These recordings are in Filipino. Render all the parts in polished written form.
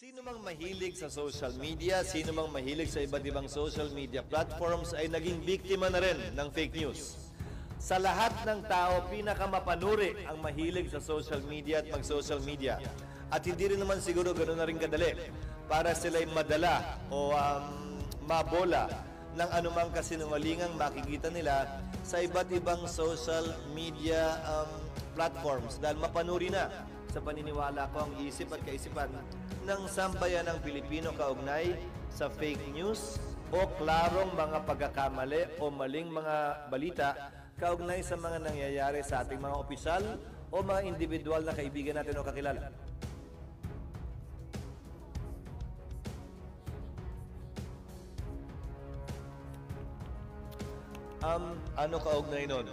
Sino mang mahilig sa social media, sino mang mahilig sa iba't ibang social media platforms ay naging biktima na rin ng fake news. Sa lahat ng tao, pinakamapanuri ang mahilig sa social media at mag-social media. At hindi rin naman siguro ganoon na rin kadali para sila'y madala o mabola ng anumang kasinungalingang makikita nila sa iba't ibang social media platforms dahil mapanuri na sa paniniwala ko ang isip at kaisipan ng sambayan ng Pilipino kaugnay sa fake news o klarong mga pagkakamali o maling mga balita kaugnay sa mga nangyayari sa ating mga opisyal o mga individual na kaibigan natin o kakilala. Ano kaugnay nun?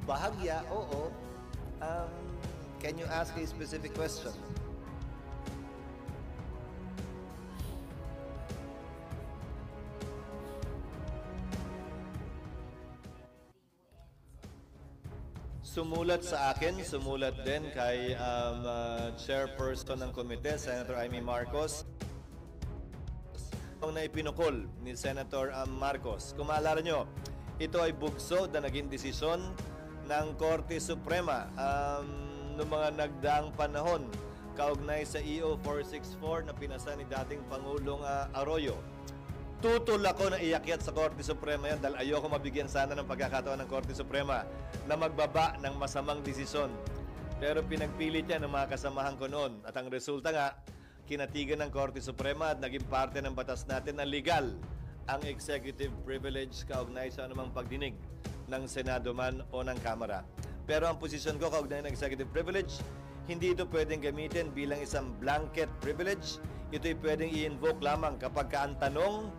Bahagya, oo. Can you ask a specific question? Sumulat sa akin, sumulat din kay chairperson ng komite, Senator Amy Marcos, na ipinukol ni Senator Marcos. Kung maalala nyo, ito ay bugso na naging desisyon ng Korte Suprema noong mga nagdaang panahon kaugnay sa EO 464 na pinasa ni dating Pangulong Arroyo. Tutol ako na iakyat sa Korte Suprema yan dahil ayoko mabigyan sana ng pagkakataon ng Korte Suprema na magbaba ng masamang desisyon. Pero pinagpilit yan ng mga kasamahan ko noon at ang resulta nga, kinatigan ng Korte Suprema at naging parte ng batas natin na legal ang executive privilege kaugnay sa anumang pagdinig ng Senado man o ng Kamara. Pero ang posisyon ko kaugnay ng executive privilege, hindi ito pwedeng gamitin bilang isang blanket privilege. Ito'y pwedeng i-invoke lamang kapag ang tanong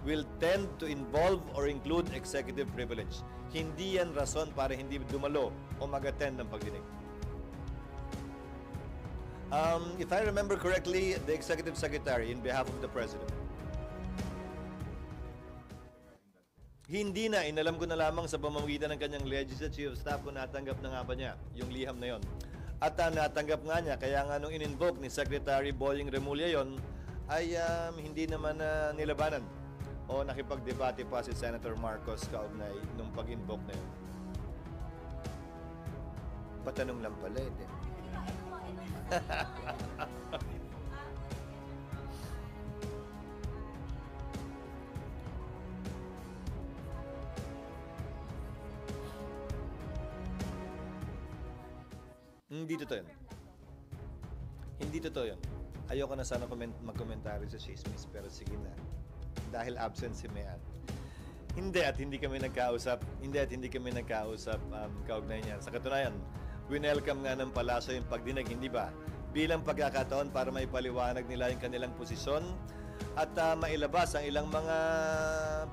will tend to involve or include executive privilege. Hindi yan rason para hindi dumalo o mag-attend ng pagdinig. If I remember correctly, the Executive Secretary in behalf of the President. Hindi na, inalam ko na lamang sa pamamagitan ng kanyang legislative staff kung natanggap na nga ba niya yung liham na yon. At natanggap nga niya, kaya nga nung in-invoke ni Secretary Boying Remulla yon, ay hindi naman nilabanan o nakipagdebate pa si Senator Marcos kaugnay nung pag-invoke na yun. Patanong lang pala, hindi. Hindi totoo yun. Hindi totoo yun. Ayoko na sana mag-komentary sa chismis, pero sige na. Dahil absent si Mayan. Hindi at hindi kami nagkausap. Kaugnay niyan. Sa katunayan, winelcome nga ng palasyo yung pagdinig, hindi ba? Bilang pagkakataon para maipaliwanag nila yung kanilang posisyon at mailabas ang ilang mga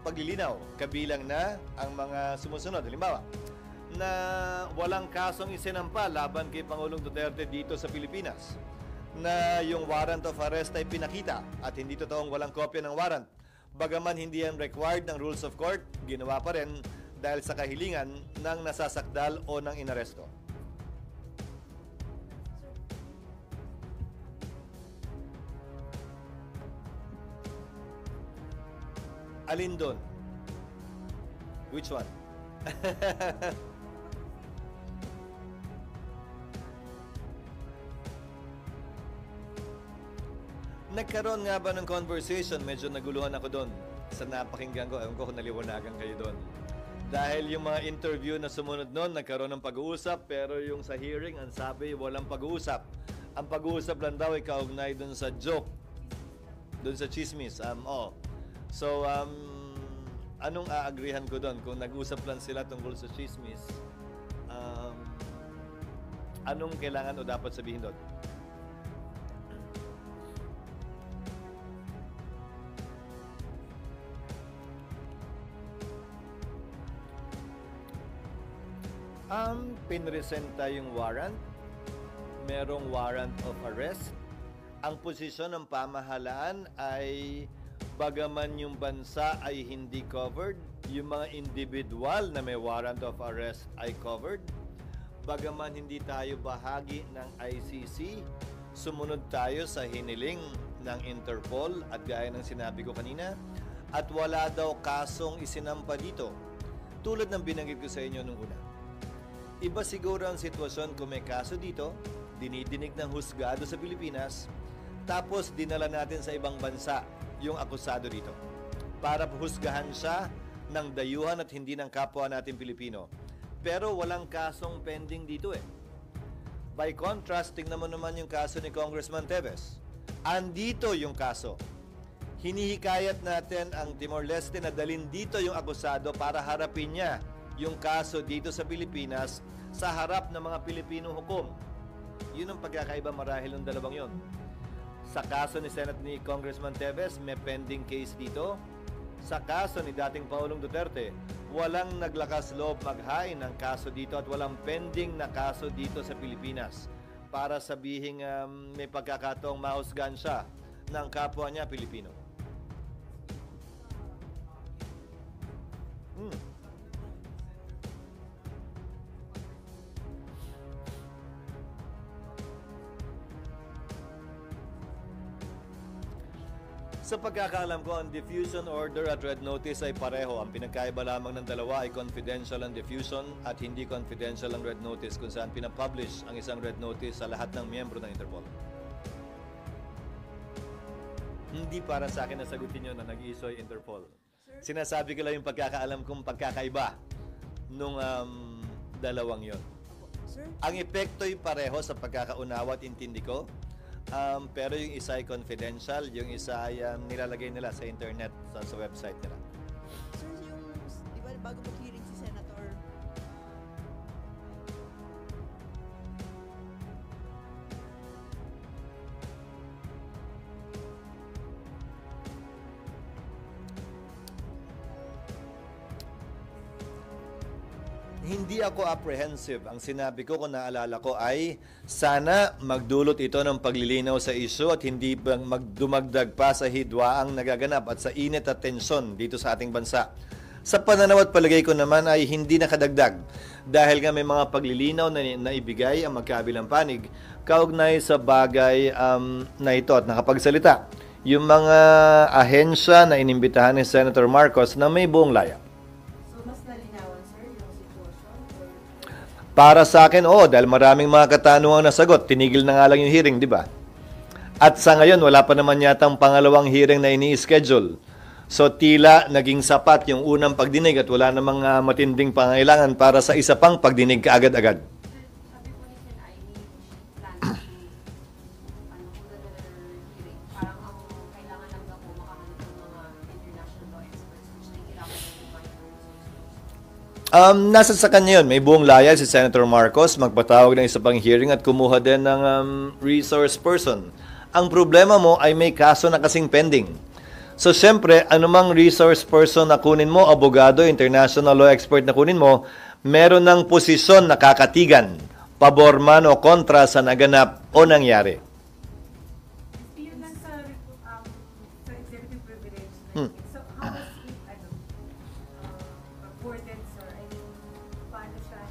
paglilinaw. Kabilang na ang mga sumusunod. Halimbawa, na walang kasong isinampa laban kay Pangulong Duterte dito sa Pilipinas. Na yung warrant of arrest ay pinakita at hindi totoong walang kopya ng warrant. Bagaman hindi yan required ng rules of court, ginawa pa rin dahil sa kahilingan ng nasasakdal o ng inaresto. Alin doon? Which one? Nagkaroon nga ba ng conversation? Medyo naguluhan ako doon sa napakinggan ko. Ewan ko kung naliwanagan kayo doon. Dahil yung mga interview na sumunod noon, nagkaroon ng pag-uusap, pero yung sa hearing, ang sabi, walang pag-uusap. Ang pag-uusap lang daw ay kaugnay doon sa joke, doon sa chismis. So, anong aagrihan ko doon? Kung nag-usap lang sila tungkol sa chismis, anong kailangan o dapat sabihin doon? Pinresenta yung warrant, merong warrant of arrest. Ang posisyon ng pamahalaan ay bagaman yung bansa ay hindi covered, yung mga individual na may warrant of arrest ay covered. Bagaman hindi tayo bahagi ng ICC, sumunod tayo sa hiniling ng Interpol at gaya ng sinabi ko kanina, at wala daw kasong isinampa dito. Tulad ng binanggit ko sa inyo nung una. Iba siguro ang sitwasyon kung may kaso dito, dinidinig ng husgado sa Pilipinas, tapos dinala natin sa ibang bansa yung akusado dito para husgahan siya ng dayuhan at hindi ng kapwa natin Pilipino. Pero walang kasong pending dito eh. By contrast, tingnan mo naman yung kaso ni Congressman Teves. Andito yung kaso. Hinihikayat natin ang Timor-Leste na dalhin dito yung akusado para harapin niya yung kaso dito sa Pilipinas sa harap ng mga Pilipinong hukom. Yun ang pagkakaiba marahil ng dalawang yon. Sa kaso ni Congressman Teves, may pending case dito. Sa kaso ni dating Pangulong Duterte, walang naglakas loob maghain ng kaso dito at walang pending na kaso dito sa Pilipinas para sabihing may pagkakataong mahusgan siya ng kapwa niya Pilipino. Sa pagkakaalam ko, ang diffusion order at red notice ay pareho. Ang pinagkaiba lamang ng dalawa ay confidential ang diffusion at hindi confidential ang red notice kung saan pinapublish ang isang red notice sa lahat ng miyembro ng Interpol. Hindi para sa akin na sagutin nyo na nag-iso ay Interpol. Sinasabi ko lang yung pagkakaalam kong pagkakaiba nung dalawang yon. Ang epekto'y pareho sa pagkakaunawa at intindi ko. Pero yung isa ay confidential, yung isa ay nilalagay nila sa internet, sa website nila. Sir, yung, di ba, bago mag-hearing si Senator, Hindi ako apprehensive. Ang sinabi ko kung naalala ko ay sana magdulot ito ng paglilinaw sa issue at hindi magdumagdag pa sa hidwaang nagaganap at sa init at tensyon dito sa ating bansa. Sa pananaw at palagay ko naman ay hindi nakadagdag dahil nga may mga paglilinaw na ibigay ang magkabilang panig kaugnay sa bagay na ito at nakapagsalita. Yung mga ahensya na inimbitahan ni Senator Marcos na may buong laya. Para sa akin, dahil maraming mga katanungang nasagot, tinigil na nga lang yung hearing, di ba? At sa ngayon, wala pa naman yatang pangalawang hearing na ini-schedule. So, tila naging sapat yung unang pagdinig at wala namang matinding pangailangan para sa isa pang pagdinig kaagad-agad. Sabi po ni Sen. Aimee, plan to hearing. Parang ang kailangan lang daw po makahanap ng mga international law experts which they kailangan ng Nasa sa kanya yun. May buong laya si Senator Marcos magpatawag ng isa pang hearing at kumuha din ng resource person. Ang problema mo ay may kaso na kasing pending. So, syempre, anumang resource person na kunin mo, abogado, international law expert na kunin mo, meron ng posisyon na kakatigan, pabor man o kontra sa naganap o nangyari. Yun lang sa executive privilege. So, how was it, worded, sir? I mean, paano siya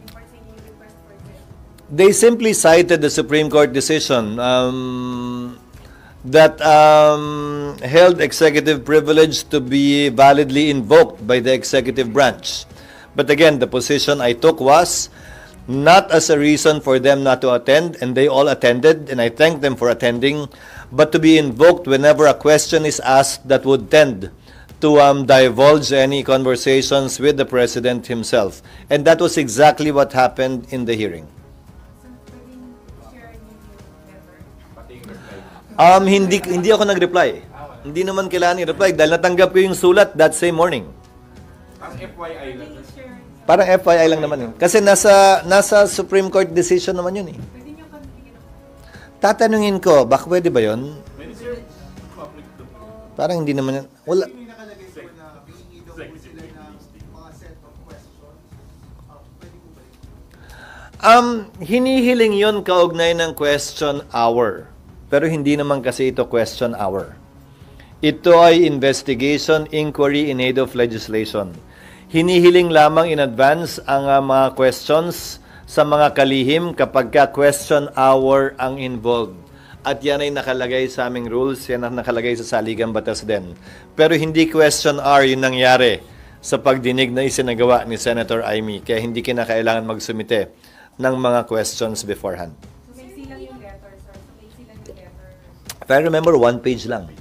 in-impart sa inyo yung request for executive? They simply cited the Supreme Court decision that held executive privilege to be validly invoked by the executive branch. But again, the position I took was not as a reason for them not to attend, and they all attended, and I thank them for attending, but to be invoked whenever a question is asked that would tend to divulge any conversations with the President himself. And that was exactly what happened in the hearing. So, pwedeng share niyo yung letter? Hindi ako nag-reply. Hindi naman kailangan i-reply dahil natanggap ko yung sulat that same morning. Ang FYI lang. Pwedeng share, Parang FYI lang naman yun. Kasi nasa Supreme Court decision naman yun eh. pwede niyo kami bigyan ng Tatanungin ko, baka pwede ba yun? Minister, public document. Parang hindi naman yan. Wala. May nakalagay po na hihingi daw po sila ng mga set of questions. Pwede po ba yun? Hinihiling yun kaugnay ng question hour. Pero hindi naman kasi ito question hour. Ito ay investigation, inquiry in aid of legislation. Hinihiling lamang in advance ang mga questions sa mga kalihim kapag ka question hour ang involved. At yan ay nakalagay sa aming rules, yan ang nakalagay sa saligang batas din. Pero hindi question hour yung nangyari sa pagdinig na isinagawa ni Senator Amy. Kaya hindi kinakailangan magsumite ng mga questions beforehand. So, maiksi lang yung letter, sir. So, maiksi lang yung letter. If I remember, 1 page lang.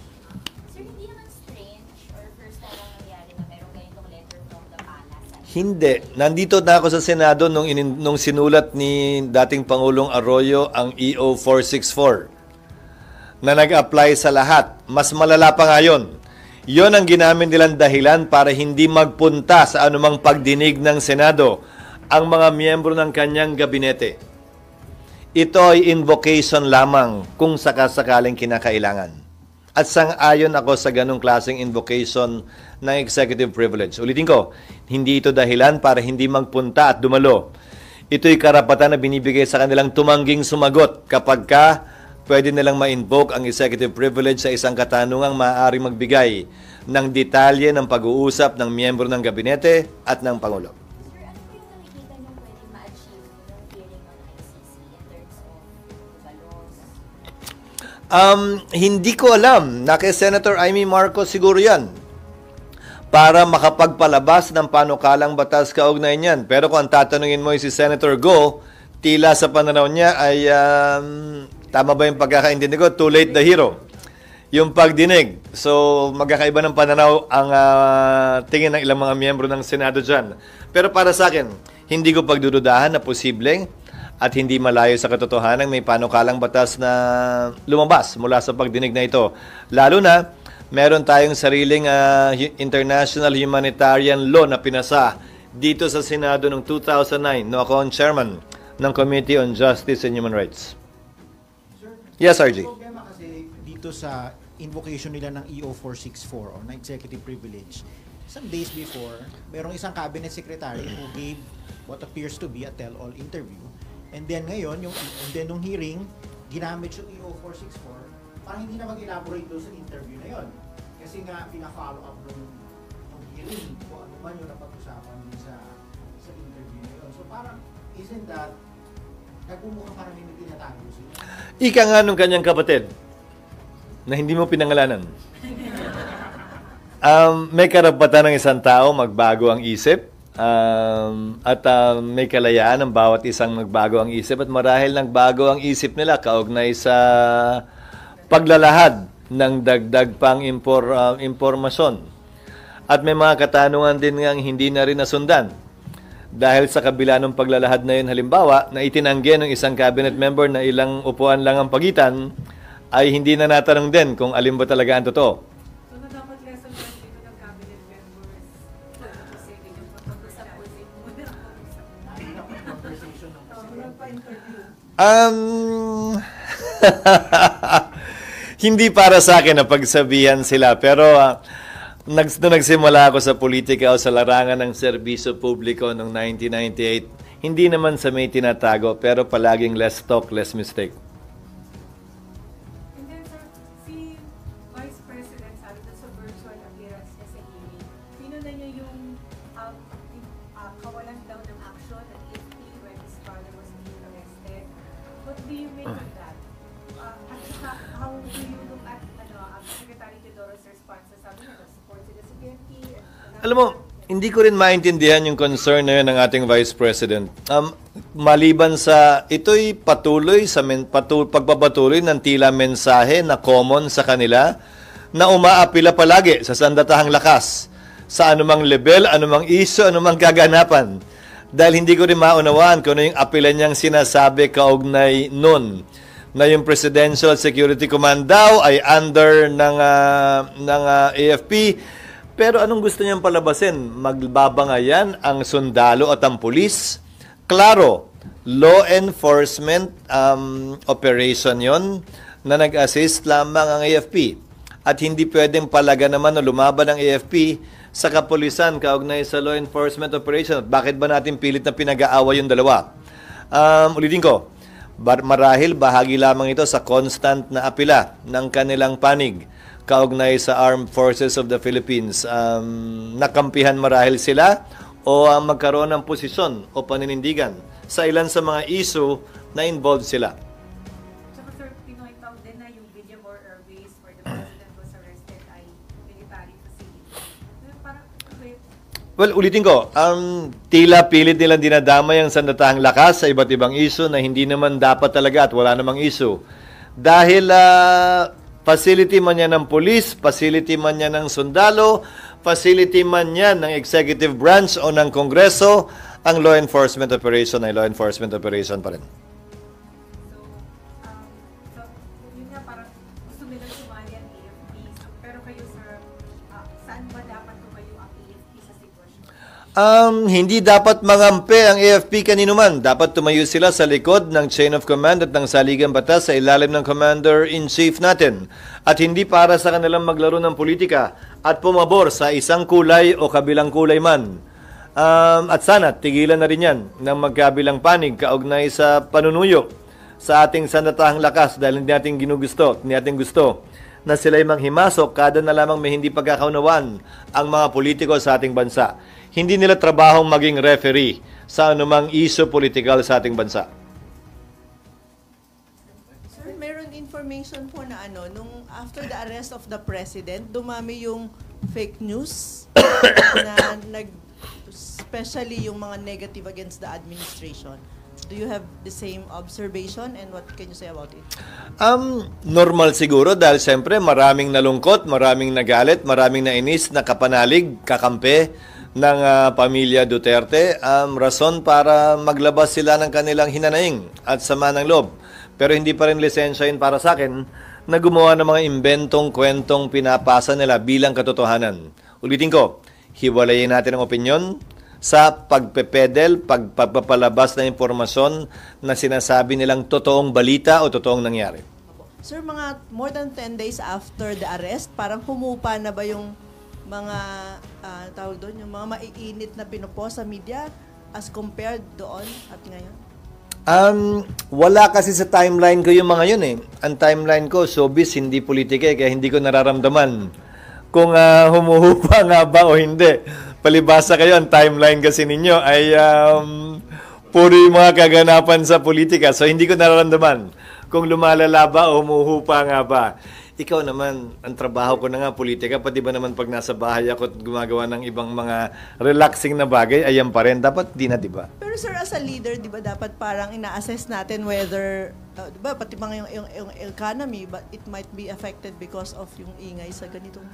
Sir, hindi naman strange or first time lang nangyari na merong ganitong letter from the palace? Hindi. Nandito na ako sa Senado nung sinulat ni dating Pangulong Arroyo ang EO 464 na nag-apply sa lahat. Mas malala pa nga yun. Yun ang ginamit nilang dahilan para hindi magpunta sa anumang pagdinig ng Senado ang mga miyembro ng kanyang gabinete. Ito ay invocation lamang kung sakasakaling kinakailangan. At sang-ayon ako sa ganong klaseng invocation ng executive privilege. Ulitin ko, hindi ito dahilan para hindi magpunta at dumalo. Ito'y karapatan na binibigay sa kanilang tumangging sumagot kapag ka pwede nilang ma-invoke ang executive privilege sa isang katanungang maaaring magbigay ng detalye ng pag-uusap ng miyembro ng gabinete at ng Pangulo. Sir, ano po yung nakikita nyo pwede ma-achieve ng hearing on ICC in terms of balos? Hindi ko alam na kay Senator Amy Marcos siguro yan para makapagpalabas ng panukalang batas kaugnay niyan. Pero kung ang tatanungin mo si Senator Go, tila sa pananaw niya ay tama ba yung pagkakaintindi ko? Too late the hero. Yung pagdinig. So, magkakaiba ng pananaw ang tingin ng ilang mga miyembro ng Senado dyan. Pero para sa akin, hindi ko pagdududahan na posibleng at hindi malayo sa katotohanan may panukalang batas na lumabas mula sa pagdinig na ito. Lalo na, meron tayong sariling international humanitarian law na pinasa dito sa Senado noong 2009. No, ako ang chairman ng Committee on Justice and Human Rights. Yes, RG. Ang problema kasi dito sa invocation nila ng EO 464 or na executive privilege, some days before, merong isang cabinet secretary who gave what appears to be a tell-all interview. And then ngayon, nung hearing, ginamit yung EO 464 para hindi na mag-elaborate doon sa interview na yon. Kasi nga, pina-follow up nung hearing kung ano man yung napag-usapan sa interview na yon. So parang, isn't that, nagmumukhang parang may tinatago sila? Ika nga nung kanyang kapatid na hindi mo pinangalanan. May karapatan ng isang tao magbago ang isip at may kalayaan ng bawat isang magbago ang isip at marahil nagbago ang isip nila kaugnay sa paglalahad ng dagdag pang impormasyon. At may mga katanungan din ngang hindi na rin nasundan. Dahil sa kabila ng paglalahad na yun, halimbawa, na itinanggi ng isang cabinet member na ilang upuan lang ang pagitan, ay hindi na natanong din kung alin ba talaga ang totoo. So, na dapat lesson learned dito ng cabinet members. Kasi yung pag-usap-usap muna. Hindi para sa akin na pagsabihan sila, pero nung nagsimula ako sa politika o sa larangan ng serbisyo publiko noong 1998, hindi naman sa may tinatago, pero palaging less talk, less mistake. And then, sir, si Vice President sabi na sa virtual appearance niya sa hearing, pinuna niya yung kawalan daw ng action at AFP when his father was being arrested. What do you make of that? At saka, how do you look at Secretary Teodoro's response? Sabi niya, support sila sa PFP. Alam mo, hindi ko rin maintindihan yung concern na yun ng ating Vice President. Maliban sa, ito'y patuloy sa pagpapatuloy ng tila mensahe na common sa kanila na umaapila palagi sa sandatahang lakas sa anumang level, anumang issue, anumang kaganapan. Dahil hindi ko rin maunawaan kung ano yung apila niyang sinasabi kaugnay nun na yung Presidential Security Command daw ay under ng AFP. Pero anong gusto niyang palabasin? Magbabangayan ang sundalo at ang pulis? Klaro, law enforcement operation yon na nag-assist lamang ang AFP. At hindi pwedeng palaga naman na lumaban ang AFP sa kapulisan kaugnay sa law enforcement operation. At bakit ba natin pilit na pinag-aaway yung dalawa? Ulitin ko, marahil bahagi lamang ito sa constant na apila ng kanilang panig kaugnay sa Armed Forces of the Philippines. Nakampihan marahil sila o magkaroon ng posisyon o paninindigan sa ilan sa mga issue na involved sila. Tsaka sir, pinoint out din na yung Villamor Airways where the president was arrested ay military facility. So, parang, wait, Well, ulitin ko, tila pilit nilang dinadamay ang sandatahang lakas sa iba't ibang issue na hindi naman dapat talaga at wala namang issue. Dahil facility man yan ng police, facility man yan ng sundalo, facility man yan ng executive branch o ng kongreso, ang law enforcement operation ay law enforcement operation pa rin. so yun nga parang gusto nila sumali ang AFP. So, pero kayo sir, saan ba dapat tumayo ang AFP sa sitwasyon? Hindi dapat mangampi ang AFP kanino man. Dapat tumayo sila sa likod ng chain of command at ng saligang batas sa ilalim ng commander-in-chief natin. At hindi para sa kanilang maglaro ng politika at pumabor sa isang kulay o kabilang kulay man. At sana, tigilan na rin yan ng magkabilang panig kaugnay sa panunuyo sa ating sandatahang lakas dahil hindi natin ginugusto, hindi natin gusto na sila'y manghimasok kada na lamang may hindi pagkakaunawaan ang mga politiko sa ating bansa. Hindi nila trabahong maging referee sa anumang issue political sa ating bansa. Sir, meron information po na nung after the arrest of the president, dumami yung fake news na especially yung mga negative against the administration. Do you have the same observation and what can you say about it? Normal siguro dahil siyempre maraming nalungkot, maraming nagalit, maraming nainis, nakapanalig, kakampi ng pamilya Duterte. Rason para maglabas sila ng kanilang hinanaing at sama ng loob. Pero hindi pa rin lisensya yun para sa akin na gumawa ng mga inventong kwentong pinapasa nila bilang katotohanan. Ulitin ko, hiwalayin natin ang opinyon sa pagpepedel, pagpapalabas na impormasyon na sinasabi nilang totoong balita o totoong nangyari. Sir, mga more than 10 days after the arrest, parang humupa na ba yung mga tawag doon, yung mga maiinit na pinupost sa media as compared doon at ngayon? Wala kasi sa timeline ko yung mga yun eh. Ang timeline ko, showbiz, hindi politika kaya hindi ko nararamdaman kung humuhupa nga ba o hindi. Palibasa kayo, ang timeline kasi ninyo ay puro yung mga kaganapan sa politika. So, hindi ko nararamdaman kung lumalala ba o humuhupa nga ba. Ikaw naman, ang trabaho ko na nga politika, pati ba naman pag nasa bahay ako at gumagawa ng ibang mga relaxing na bagay, ayan pa rin. Dapat di na, di ba? Pero sir, as a leader, di ba dapat parang ina-assess natin whether, di ba, pati mga yung economy, but it might be affected because of yung ingay sa ganitong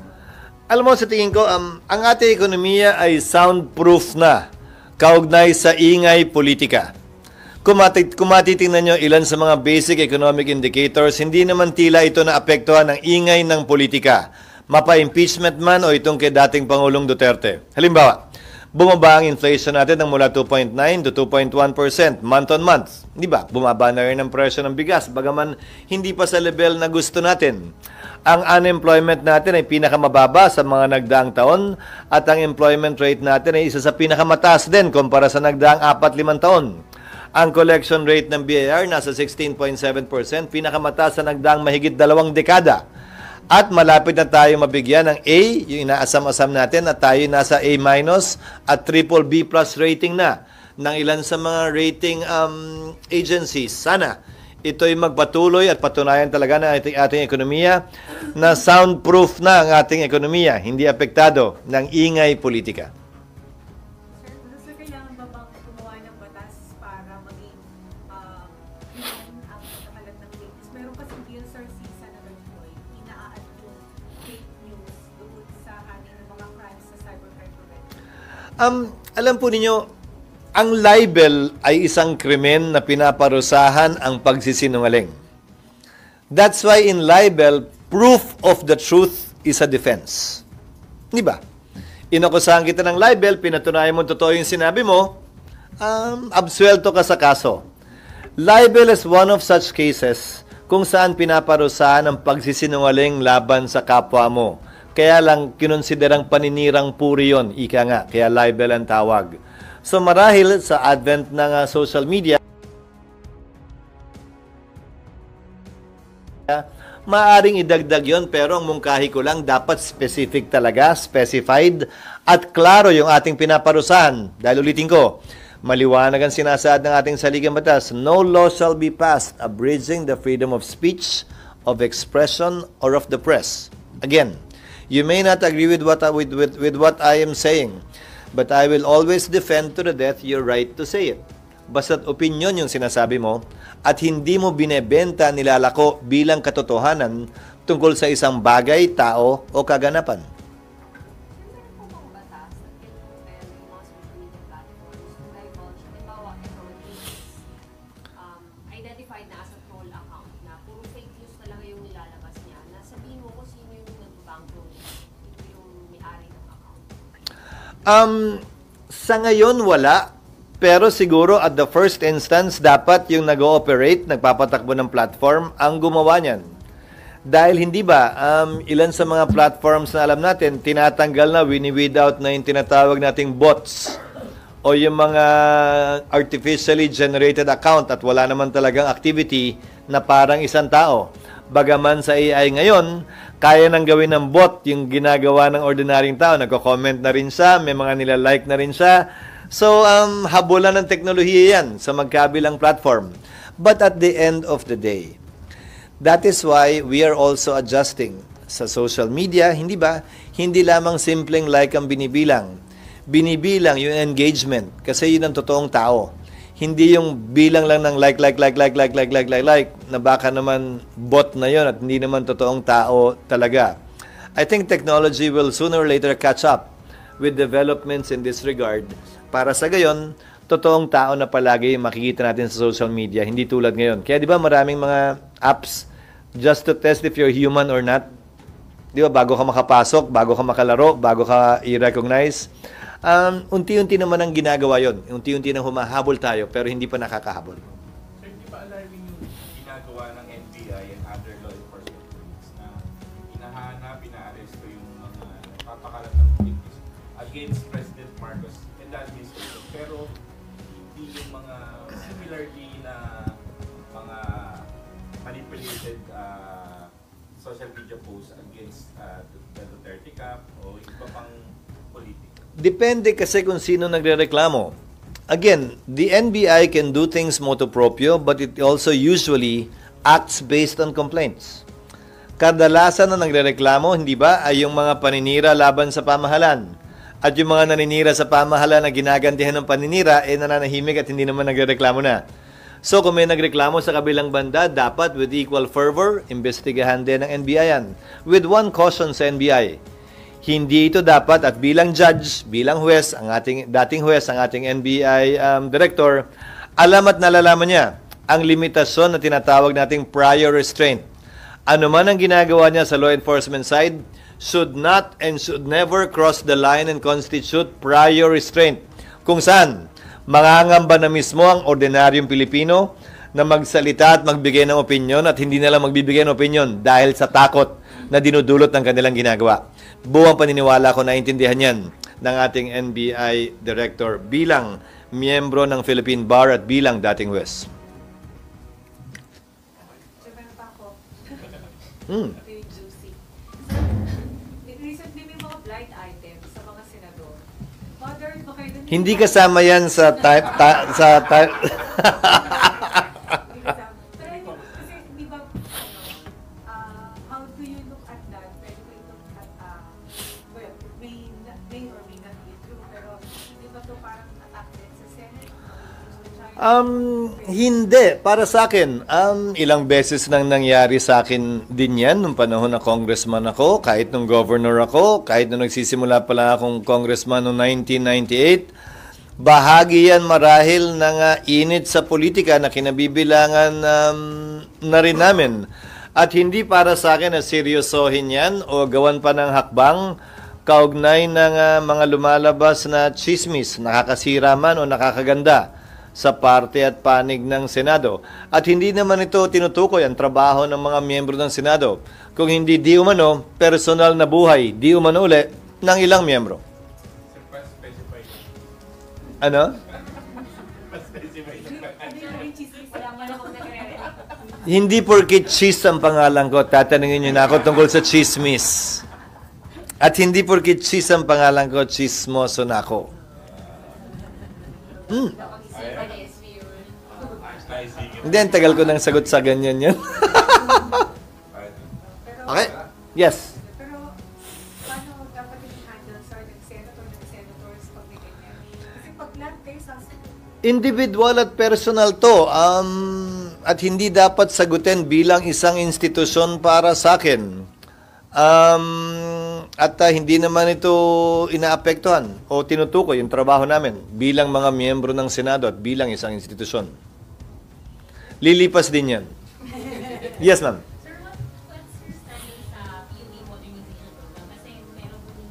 Alam mo, sa tingin ko, ang ating ekonomiya ay soundproof na kaugnay sa ingay politika. Kung matitingnan nyo ilan sa mga basic economic indicators, hindi naman tila ito naapektuhan ng ingay ng politika. Mapa-impeachment man o itong kay dating Pangulong Duterte. Halimbawa, bumaba ang inflation natin ng mula 2.9 to 2.1% month on month. Di ba? Bumaba na rin ang presyo ng bigas, bagaman hindi pa sa level na gusto natin. Ang unemployment natin ay pinakamababa sa mga nagdaang taon at ang employment rate natin ay isa sa pinakamataas din kumpara sa nagdaang 4-5 taon. Ang collection rate ng BIR nasa 16.7%, pinakamataas sa nagdaang mahigit 2 dekada. At malapit na tayo mabigyan ng A, yung inaasam-asam natin, at tayo nasa A- at BBB+ rating na ng ilan sa mga rating agencies. Sana ito'y magpatuloy at patunayan talaga na ating ekonomiya na soundproof na ang ating ekonomiya, hindi apektado ng ingay politika. Sir, kailangan ba bang gumawa ng batas para maging yun ang nakalat ng fake news? Meron kasi bill, sir, si Senator Joy, ina-add yung fake news doon sa ating mga crimes sa cybercrime prevention. Alam po ninyo, ang libel ay isang krimen na pinaparusahan ang pagsisinungaling. That's why in libel, proof of the truth is a defense. Di ba? Inakusahan kita ng libel, pinatunayan mo totoo yung sinabi mo, absuelto ka sa kaso. Libel is one of such cases kung saan pinaparusahan ang pagsisinungaling laban sa kapwa mo. Kaya lang kinonsiderang paninirang puri yun, ika nga, kaya libel ang tawag. So marahil sa advent ng social media, maaring idagdag yon, pero ang mungkahi ko lang dapat specific talaga, specified, at klaro yung ating pinaparusahan. Dahil ulitin ko, maliwanag ang sinasaad ng ating saligang batas, no law shall be passed abridging the freedom of speech, of expression, or of the press. Again, you may not agree with what I am saying, but I will always defend to the death your right to say it. Basta't opinion yung sinasabi mo at hindi mo binebenta, nilalako bilang katotohanan tungkol sa isang bagay, tao o kaganapan. Meron po bang batas na pinupel yung mga social media platforms to divulge, halimbawa, account is identified na as a troll account na puro fake news talaga yung nilalabas niya, na sabihin mo kung sino yung nag-bankroll, ito yung may-ari ng account? Sa ngayon, wala. Pero siguro at the first instance, dapat yung nag-ooperate, nagpapatakbo ng platform, ang gumawa niyan. Dahil hindi ba, ilan sa mga platforms na alam natin, tinatanggal na, wini-weed out na yung tinatawag nating bots o yung mga artificially generated account at wala naman talagang activity na parang isang tao. Bagaman sa AI ngayon, kaya nang gawin ng bot yung ginagawa ng ordinaryong tao. Nagko-comment na rin siya, may mga nila-like na rin siya. So, habulan ng teknolohiya yan sa magkabilang platform. But at the end of the day, that is why we are also adjusting sa social media, hindi ba? Hindi lamang simpleng like ang binibilang. Binibilang yung engagement kasi yun ang totoong tao. Hindi yung bilang lang ng like, na baka naman bot na yun at hindi naman totoong tao talaga. I think technology will sooner or later catch up with developments in this regard. Para sa gayon, totoong tao na palagi makikita natin sa social media, hindi tulad ngayon. Kaya di ba maraming mga apps just to test if you're human or not? Di ba, bago ka makapasok, bago ka makalaro, bago ka i-recognize, unti-unti naman ang ginagawa yon. Unti-unti nang humahabol tayo, pero hindi pa nakakahabol. So, hindi pa alarming yung ginagawa ng NBI and other law enforcement units na hinahanap, ina-arresto yung mga papakalat ng fake news against President Marcos and the administration. Pero hindi yung mga similarly na mga manipulated social media posts against the Duterte camp o iba pang politika. Depende kasi kung sino nagrereklamo. Again, the NBI can do things motu proprio, but it also usually acts based on complaints. Kadalasan na nagrereklamo, hindi ba, ay yung mga paninira laban sa pamahalan. At yung mga naninira sa pamahalan na ginagantihan ng paninira, nananahimik at hindi naman nagrereklamo na. So kung may nagreklamo sa kabilang banda, dapat with equal fervor, imbestigahan din ng NBI yan. With one caution sa NBI, hindi ito dapat at bilang judge, bilang huwes, ang ating dating huwes, ang ating NBI director, alam at nalalaman niya ang limitasyon na tinatawag nating prior restraint. Ano man ang ginagawa niya sa law enforcement side, should not and should never cross the line and constitute prior restraint. Kung saan, mangangamba na mismo ang ordinaryong Pilipino na magsalita at magbigay ng opinyon at hindi na lang magbibigay ng opinyon dahil sa takot na dinudulot ng kanilang ginagawa. Buwang paniniwala ko na intindihan yan ng ating NBI Director bilang miyembro ng Philippine Bar at bilang dating huwes. So, meron pa ako. Hmm. Very juicy. Recently, may mga blind items sa mga senador. Bothered ba kayo dun? Hindi kasama yan sa type. Hindi kasama. Pero I mean, kasi di ba, how do you look at that? Pwede ko i-look at, well, may or may not be true, pero di ba ito parang attack sa Senate? Hindi. Para sa akin, ilang beses nang nangyari sa akin din yan nung panahon na congressman ako, kahit nung governor ako, kahit nung nagsisimula pala akong congressman noong 1998. Bahagi yan marahil ng init sa politika na kinabibilangan na rin namin. At hindi para sa akin na seryosohin yan o gawan pa ng hakbang kaugnay ng mga lumalabas na chismis, nakakasira man o nakakaganda sa parte at panig ng Senado. At hindi naman ito tinutukoy ang trabaho ng mga miyembro ng Senado. Kung hindi di umano, personal na buhay, di umano uli ng ilang miyembro. Specify. Ano? Wala man akong nagre-react. Hindi porkit cheese ang pangalan ko, tatanungin niyo na ako tungkol sa chismis. At hindi porkit cheese ang pangalan ko, chismoso na ako. Pag-isipan ni SB yun. Hindi, ang tagal ko nang sagot sa ganyan yan. Okay? Yes. Pero, paano dapat yung handle, sir, ng senators pag may ganyan? Kasi pag lahat kayo sasagot, Individual at personal to. At hindi dapat sagutin bilang isang institusyon para sa akin. Hindi naman ito inaapektuhan o tinutukoy yung trabaho namin bilang mga miyembro ng Senado at bilang isang institusyon. Lilipas din yan. Yes, ma'am. Sir, what's your standing sa PUV modernization program? Kasi meron pong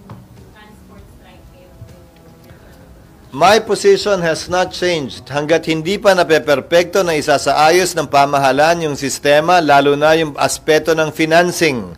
transport strike kayo. My position has not changed hanggat hindi pa napeperpekto na isasaayos ng pamahalaan yung sistema, lalo na yung aspeto ng financing.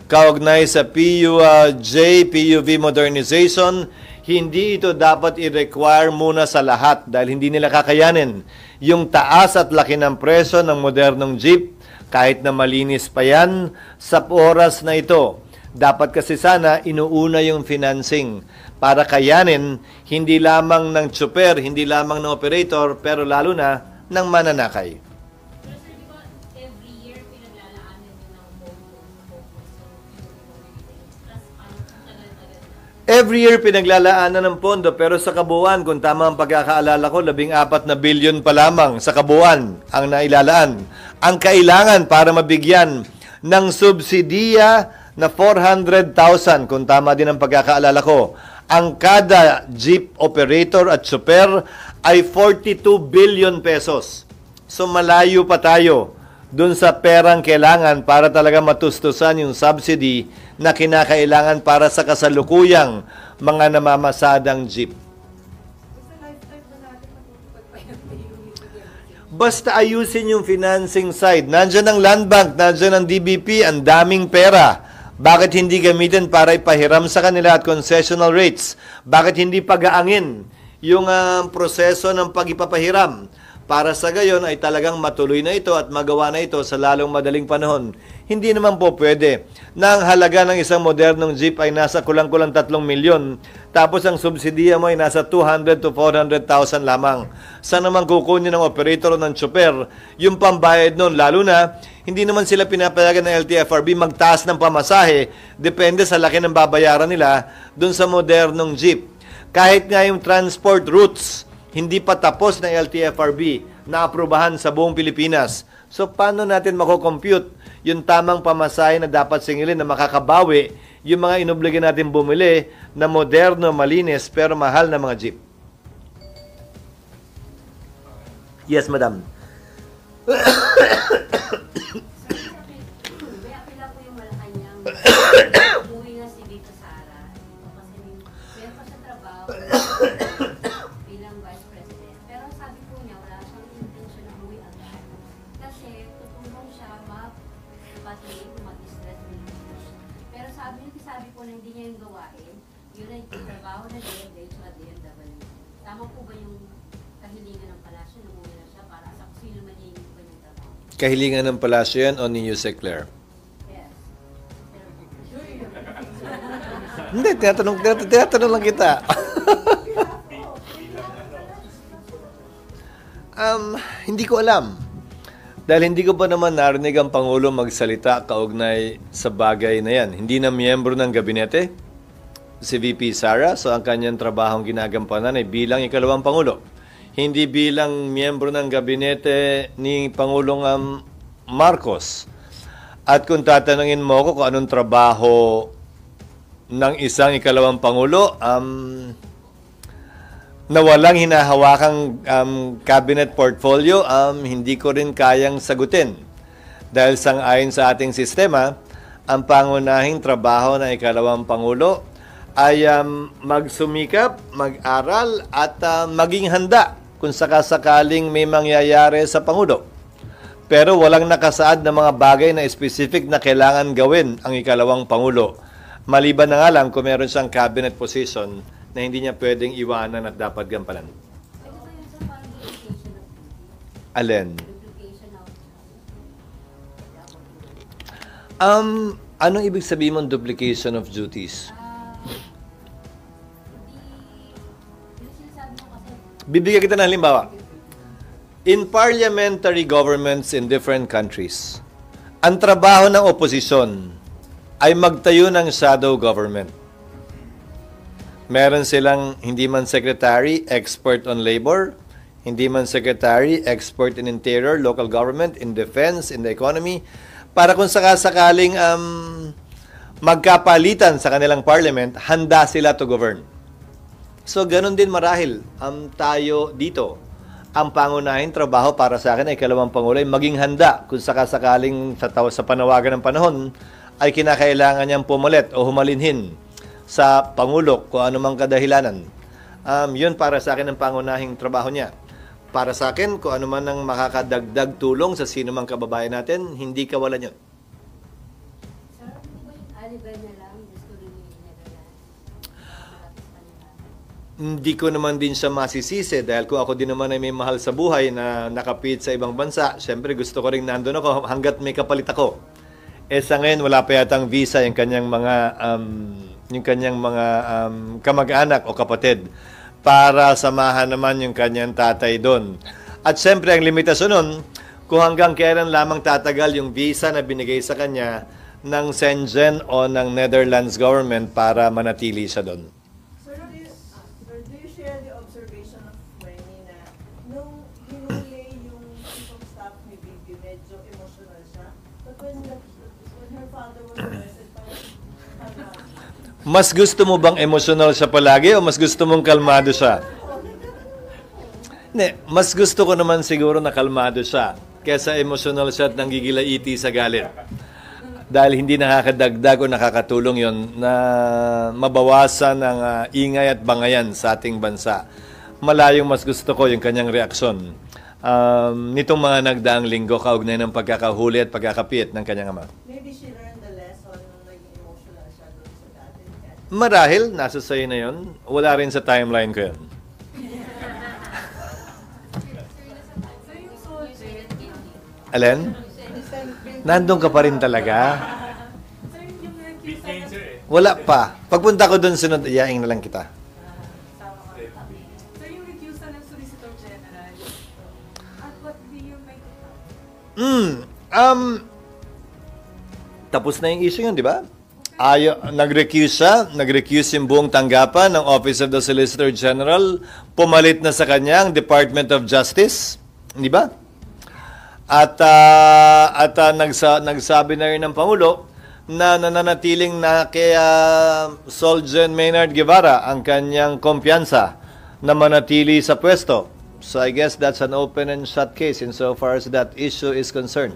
Kaugnay sa PUV modernization, hindi ito dapat i-require muna sa lahat dahil hindi nila kakayanin yung taas at laki ng presyo ng modernong jeep kahit na malinis pa yan sa oras na ito. Dapat kasi sana inuuna yung financing para kayanin hindi lamang ng tsuper, hindi lamang ng operator, pero lalo na ng mananakay. Pero sir, di ba every year pinaglalaanan nyo ng focus sa PUV modernization? Plus, tagal-tagal na. Every year pinaglalaanan ng pondo pero sa kabuuan, kung tama ang pagkakaalala ko, 14 na bilyon pa lamang sa kabuuan ang nailalaan. Ang kailangan para mabigyan ng subsidiya na 400,000, kung tama din ang pagkakaalala ko, ang kada jeep operator at super ay 42 billion pesos. So malayo pa tayo dun sa perang kailangan para talaga matustusan yung subsidy na kinakailangan para sa kasalukuyang mga namamasadang jeep. sa lifetime na natin matutupad pa yung PUV. Basta ayusin yung financing side. Nandiyan ang Land Bank, nandiyan ang DBP, ang daming pera. Bakit hindi gamitin para ipahiram sa kanila at concessional rates? Bakit hindi pag-aangin yung proseso ng pag-ipapahiram? Para sa gayon ay talagang matuloy na ito at magawa na ito sa lalong madaling panahon. Hindi naman po pwede na ang halaga ng isang modernong jeep ay nasa kulang-kulang 3 milyon, tapos ang subsidiya mo ay nasa 200 to 400,000 lamang. Saan naman kukunin ng operator o ng chopper yung pambayad nun? Lalo na, hindi naman sila pinapayagan ng LTFRB magtaas ng pamasahe, depende sa laki ng babayaran nila dun sa modernong jeep. Kahit nga yung transport routes, hindi pa tapos na LTFRB na aprubahan sa buong Pilipinas. So, paano natin mako-compute yung tamang pamasahe na dapat singilin na makakabawi yung mga inobligan natin bumili na moderno, malinis, pero mahal na mga jeep? Yes, madam. May apila po yung Malacanang. Umuwi na si Vito Sara. Kasi meron pa siya trabaho bilang vice president. Pero sabi po niya, wala siyang intention na umuwi agad. Kasi tutulong siya mapatay, mag-stress relief. Pero sabi po na hindi niya yung gawain, yun ay trabaho na DFH at DFW. Tama po ba yung kahilingan ng palasyo na umuwi na siya para sa kung sino man niya yung iba yung trabaho? Kahilingan ng palasyo yan o ni Yusek Claire? Yes. Hindi, tinatanong lang kita. Hindi ko alam. Dahil hindi ko pa naman narinig ang Pangulo magsalita kaugnay sa bagay na yan. Hindi na miyembro ng gabinete si VP Sara, so ang kanyang trabahong ginagampanan ay bilang ikalawang Pangulo. Hindi bilang miyembro ng gabinete ni Pangulong Marcos. At kung tatanungin mo ako kung anong trabaho ng isang ikalawang Pangulo, na walang hinahawakang cabinet portfolio, hindi ko rin kayang sagutin. Dahil sang-ayon sa ating sistema, ang pangunahing trabaho ng ikalawang Pangulo ay magsumikap, mag-aral at maging handa kung sakasakaling may mangyayari sa Pangulo. Pero walang nakasaad na mga bagay na specific na kailangan gawin ang ikalawang Pangulo. Maliban na nga lang kung meron siyang cabinet position na hindi niya pwedeng iwanan at dapat gampanan. Ito kayo sa parang dedication na Alin? Duplication of Anong ibig sabihin mong duplication of duties? yung sinasabi mo kasi, Bibigyan kita ng halimbawa. In parliamentary governments in different countries, ang trabaho ng oposisyon ay magtayo ng shadow government. Meron silang hindi man secretary, expert on labor, hindi man secretary, expert in interior, local government, in defense, in the economy, para kung sakasakaling magkapalitan sa kanilang parliament, handa sila to govern. So, ganun din marahil tayo dito. Ang pangunahing trabaho para sa akin ay kalawang Pangulo ay maging handa kung sakasakaling sa panawagan ng panahon ay kinakailangan niyang pumalit o humalinhin sa Pangulo kung anumang kadahilanan. Yun para sa akin ang pangunahing trabaho niya. Para sa akin, kung ano man ang makakadagdag tulong sa sino mang kababayan natin, hindi kawalan yun. sir, hindi ba yung Alibay na lang, gusto rin yung Netherlands? Malapit pa nila. Hindi ko naman din siya masisisi dahil kung ako din naman ay may mahal sa buhay na nakapit sa ibang bansa, syempre gusto ko rin nandun ako hanggat may kapalit ako. Sa ngayon, wala pa yatang visa yung kanyang mga kamag-anak o kapatid para samahan naman yung kanyang tatay doon. At syempre, ang limitasyon nun, kung hanggang kailan lamang tatagal yung visa na binigay sa kanya ng Shenzhen o ng Netherlands government para manatili siya doon. Sir, do you share the observation of Wendy na nung hinuli yung chief of staff ni Bibi, medyo emotional siya? But when her father was arrested, parang Mas gusto mo bang emotional siya palagi o mas gusto mong kalmado siya? Ne, mas gusto ko naman siguro na kalmado siya kesa emotional siya at nanggigila-iti sa galit. Dahil hindi nakakadagdag o nakakatulong yon na mabawasan ang ingay at bangayan sa ating bansa. Malayong mas gusto ko yung kanyang reaksyon. Nitong mga nagdaang linggo kaugnay ng pagkakahuli at pagkakapit ng kanyang ama. maybe she learned the lesson nung naging emotional siya doon sa dati. Marahil, nasa sa'yo na yun. Wala rin sa timeline ko yun. So yung soldier, Alin? Nandun ka pa rin talaga? so yung Big recusal cancer Wala pa. Pagpunta ko doon, sunod, iyaing na lang kita. So yung recusal ng Solicitor General, at what do you make of that? Tapos na yung issue yun, di ba? Nag-recuse yung buong tanggapan ng Office of the Solicitor General, pumalit na sa kanya ang Department of Justice, di ba? At nagsabi na rin ng Pangulo na nananatiling na kay Solgen Maynard Guevara ang kanyang kumpiyansa na manatili sa pwesto. So I guess that's an open and shut case insofar as that issue is concerned.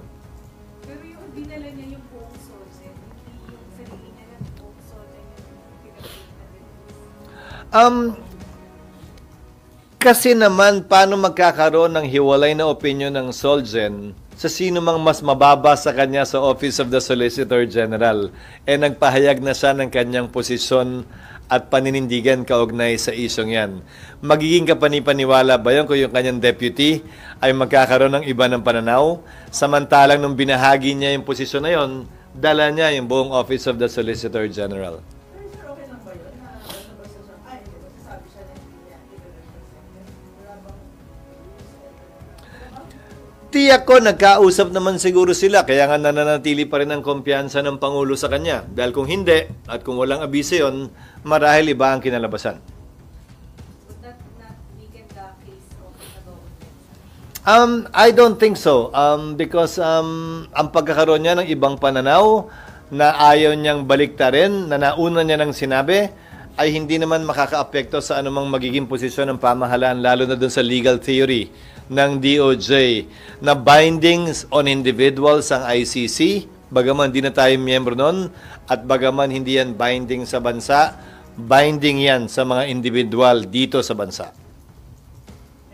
Pero yung dinala niya yung buong soldier, hindi yung sarili niya ng buong soldier yung pinag-release. Kasi naman, paano magkakaroon ng hiwalay na opinion ng Solgen sa sino mang mas mababa sa kanya sa Office of the Solicitor General? Nagpahayag na siya ng kanyang posisyon at paninindigan kaugnay sa isyong yan. Magiging kapanipaniwala ba yun kung yung kanyang deputy ay magkakaroon ng iba ng pananaw? Samantalang nung binahagi niya yung posisyon na yun, dala niya yung buong Office of the Solicitor General. Pero sir, okay lang ba yun? Na basta siya, hindi, masasabi siya na hindi niya i-represent. Wala bang Tiyak ko, nagkausap naman siguro sila, kaya nga nananatili pa rin ang kumpiyansa ng Pangulo sa kanya. Dahil kung hindi, at kung walang abiso yun, marahil iba ang kinalabasan. Would that not weaken the case of the government? I don't think so. Because ang pagkakaroon niya ng ibang pananaw na ayaw niyang baliktarin, na nauna niya nang sinabi, ay hindi naman makakaapekto sa anumang magiging posisyon ng pamahalaan, lalo na dun sa legal theory ng DOJ na bindings on individuals ang ICC, bagaman di na tayo miyembro nun, at bagaman hindi yan binding sa bansa, binding yan sa mga individual dito sa bansa.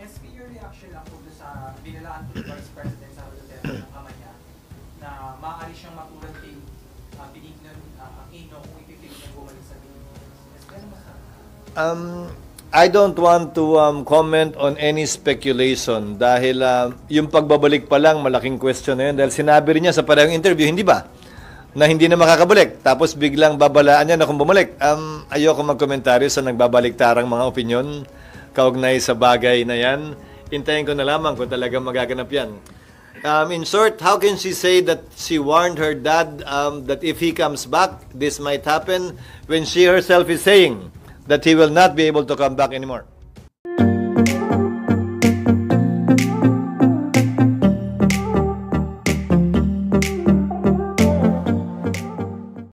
SB, your reaction lang po sa binalaan po ni Vice President Sara Duterte ng ama niya na maaari siyang matulad kay Benigno Aquino kung ipipili niyang bumalik sa Pilipinas. SB, ano masasabi? I don't want to comment on any speculation dahil yung pagbabalik pa lang, malaking question na yun. Dahil sinabi rin niya sa parehong interview, hindi ba? Na hindi na makakabalik. Tapos biglang babalaan niya na kung bumalik. Ayoko magkomentaryo sa nagbabaliktarang mga opinyon kaugnay sa bagay na yan. Hintayin ko na lamang kung talagang magaganap yan. In short, how can she say that she warned her dad that if he comes back, this might happen when she herself is saying that he will not be able to come back anymore?